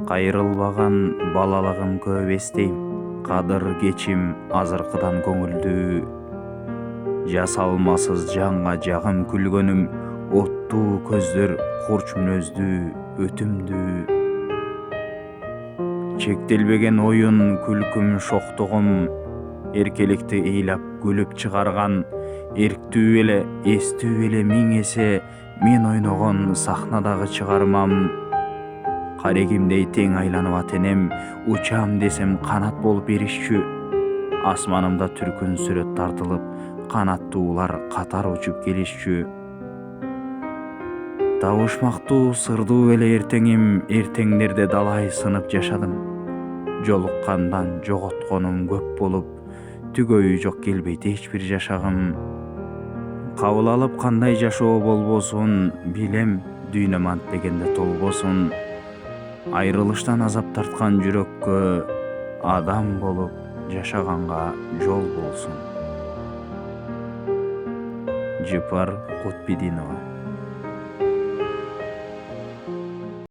Кайрылбаган балалыгым көп эстейм. Кадыр кечим азыркыдан көңүлдүү. Жасалмасыз жанга жагым күлгөнүм, оттуу көздөр курч мүнөздүү, өтүмдүү. Чектелбеген оюн, күлкүм, шоктугум, эркеликти ыйлап күлүп чыгарган, эрктүү эле, эстүү эле миң эсе мен ойногон сахнадагы чыгармам. Карегимдей тең айланып ат энем, учам десем канат болуп эришчү. Асманымда түркүн сүрөт тартылып, канаттуулар катар учуп келишчү. Табышмактуу сырдуу эле эртеңим, эртеңдерде далай сынып жашадым. Жолуккандан жоготконум көп болуп, түгөйү жок келбейт эч бир жашагым. Кабыл алып кандай жашоо болбосун, билем дүйнөм ант дегенде толбосун. Айрылыштан азап тарткан жүрөккө адам болуп жашаганга жол болсун. Жыпар Кутбидинова.